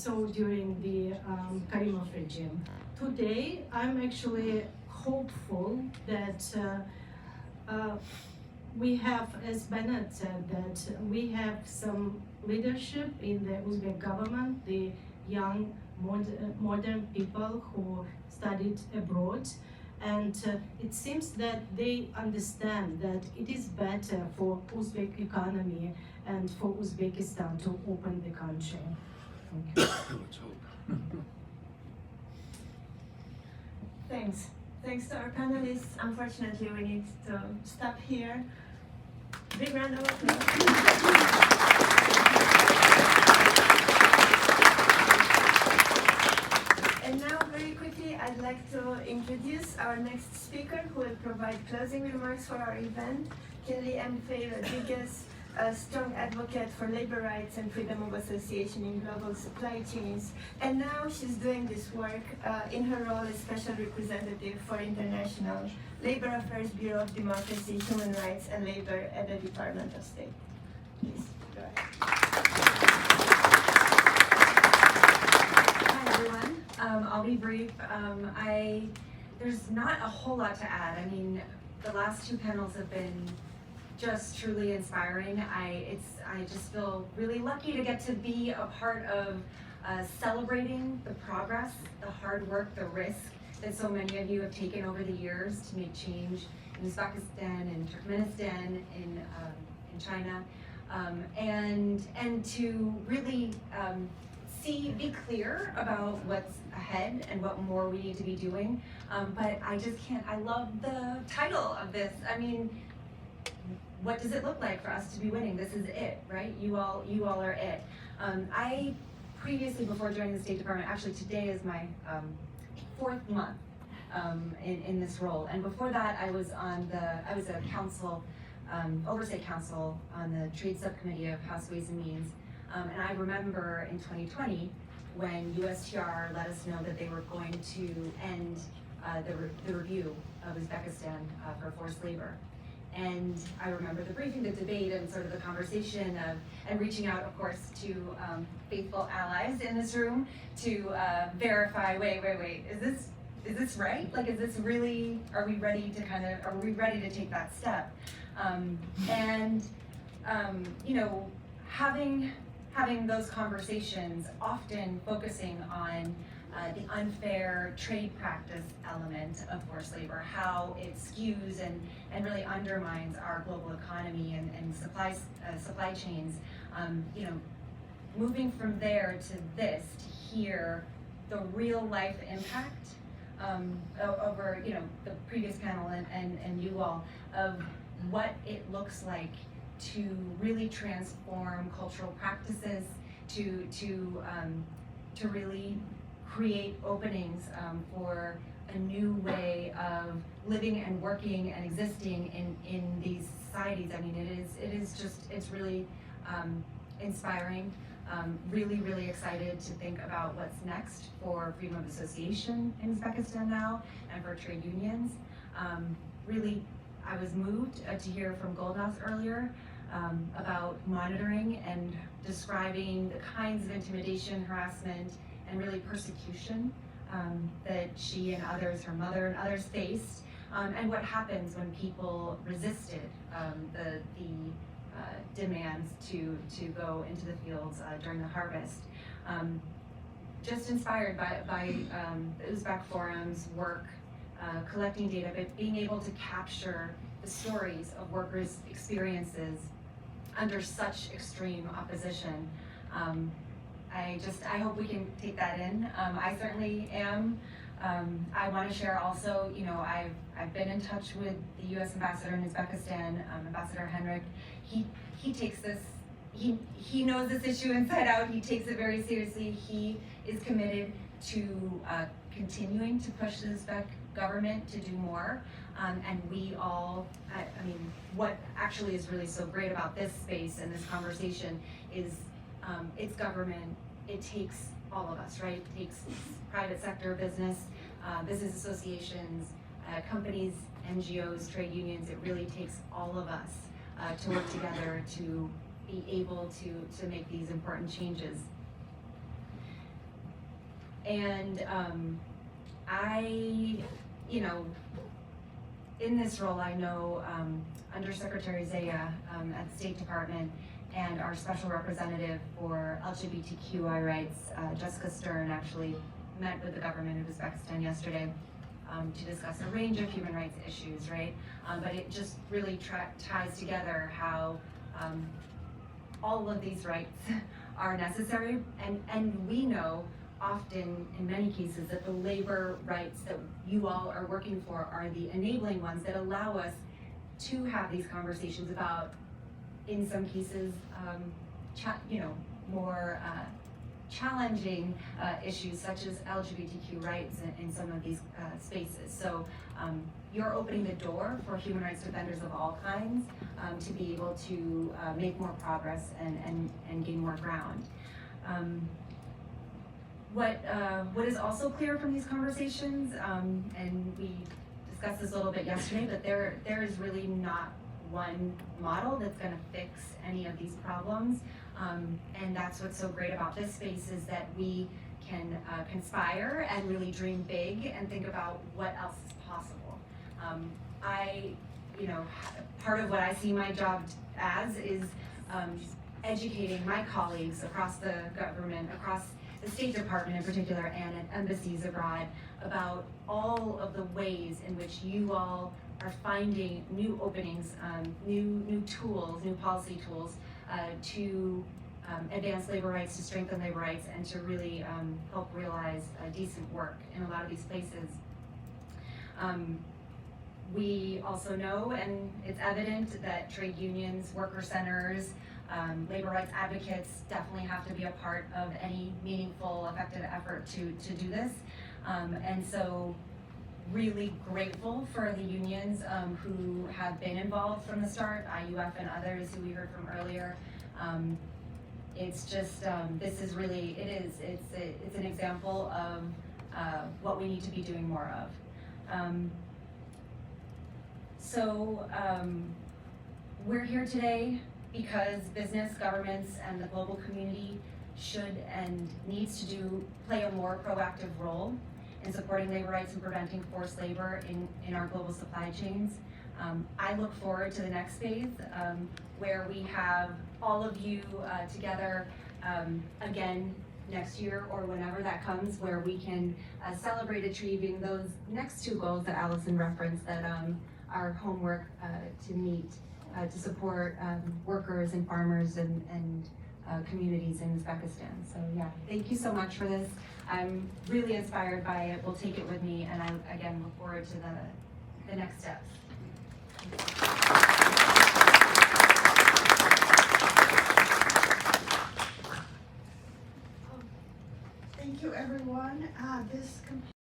saw during the Karimov regime. Today, I'm actually hopeful that we have, as Bennett said, that we have some leadership in the Uzbek government, the young, modern people who studied abroad. And it seems that they understand that it is better for Uzbek economy and for Uzbekistan to open the country. Thank you. Let's hope. Thanks. Thanks to our panelists. Unfortunately, we need to stop here. Big round of applause. And now, very quickly, I'd like to introduce our next speaker who will provide closing remarks for our event. Kelly M. Faye Rodriguez, a strong advocate for labor rights and freedom of association in global supply chains. And now she's doing this work in her role as Special Representative for International Labor Affairs Bureau of Democracy, Human Rights and Labor at the Department of State. Please, go ahead. Hi, everyone. I'll be brief. There's not a whole lot to add. I mean, the last two panels have been just truly inspiring. I just feel really lucky to get to be a part of celebrating the progress, the hard work, the risk that so many of you have taken over the years to make change in Uzbekistan and Turkmenistan, in China, and to really be clear about what's ahead and what more we need to be doing. But I love the title of this. I mean, what does it look like for us to be winning? This is it, right? You all are it. I previously, before joining the State Department, actually today is my 4th month in this role. And before that, I was a council, oversight council on the Trade Subcommittee of House Ways and Means. And I remember in 2020, when USTR let us know that they were going to end the review of Uzbekistan for forced labor. And I remember the briefing, the debate, and sort of the conversation and reaching out, of course, to faithful allies in this room to verify, wait, is this right? Like, is this really, are we ready to take that step? You know, having those conversations, often focusing on the unfair trade practice element of forced labor, how it skews and really undermines our global economy and supply chains. You know, moving from there to this, to hear the real life impact over, you know, the previous panel and you all, of what it looks like to really transform cultural practices, to really create openings for a new way of living and working and existing in these societies. I mean, it's really inspiring. Really excited to think about what's next for freedom of association in Uzbekistan now, and for trade unions. Really, I was moved to hear from Golnaz earlier about monitoring and describing the kinds of intimidation, harassment, and really persecution that she and others, her mother and others, faced, and what happens when people resisted the demands to go into the fields during the harvest. Just inspired by the Uzbek Forum's work, collecting data, but being able to capture the stories of workers' experiences under such extreme opposition. I hope we can take that in. I certainly am. I want to share also, you know, I've been in touch with the U.S. Ambassador in Uzbekistan, Ambassador Henrik. He takes this, he knows this issue inside out. He takes it very seriously. He is committed to continuing to push the Uzbek government to do more. And we all, I mean, what actually is really so great about this space and this conversation is it's government. It takes all of us, right? It takes private sector business, business associations, companies, NGOs, trade unions. It really takes all of us to work together to be able to make these important changes. And I, you know, in this role, I know Undersecretary Zaya at the State Department and our special representative for LGBTQI rights, Jessica Stern, actually met with the government of Uzbekistan yesterday to discuss a range of human rights issues, right? But it just really ties together how all of these rights are necessary, and we know often, in many cases, that the labor rights that you all are working for are the enabling ones that allow us to have these conversations about, in some cases, more challenging issues such as LGBTQ rights in some of these spaces. So you're opening the door for human rights defenders of all kinds to be able to make more progress and gain more ground. What is also clear from these conversations, and we discussed this a little bit yesterday, but there is really not one model that's going to fix any of these problems. And that's what's so great about this space, is that we can conspire and really dream big and think about what else is possible. Part of what I see my job as is educating my colleagues across the government, across the State Department in particular, and at embassies abroad, about all of the ways in which you all are finding new openings, new tools, new policy tools to advance labor rights, to strengthen labor rights, and to really help realize decent work in a lot of these places. We also know, and it's evident, that trade unions, worker centers, labor rights advocates definitely have to be a part of any meaningful, effective effort to do this. And so really grateful for the unions who have been involved from the start, IUF and others who we heard from earlier. It's just, this is really, it's an example of what we need to be doing more of. We're here today because business, governments, and the global community should and needs to play a more proactive role in supporting labor rights and preventing forced labor in our global supply chains. I look forward to the next phase where we have all of you together again next year or whenever that comes, where we can celebrate achieving those next two goals that Allison referenced, that our homework to meet to support workers and farmers and communities in Uzbekistan. So yeah, thank you so much for this. I'm really inspired by it. We'll take it with me, and I again look forward to the next steps. Thank you, everyone. This completes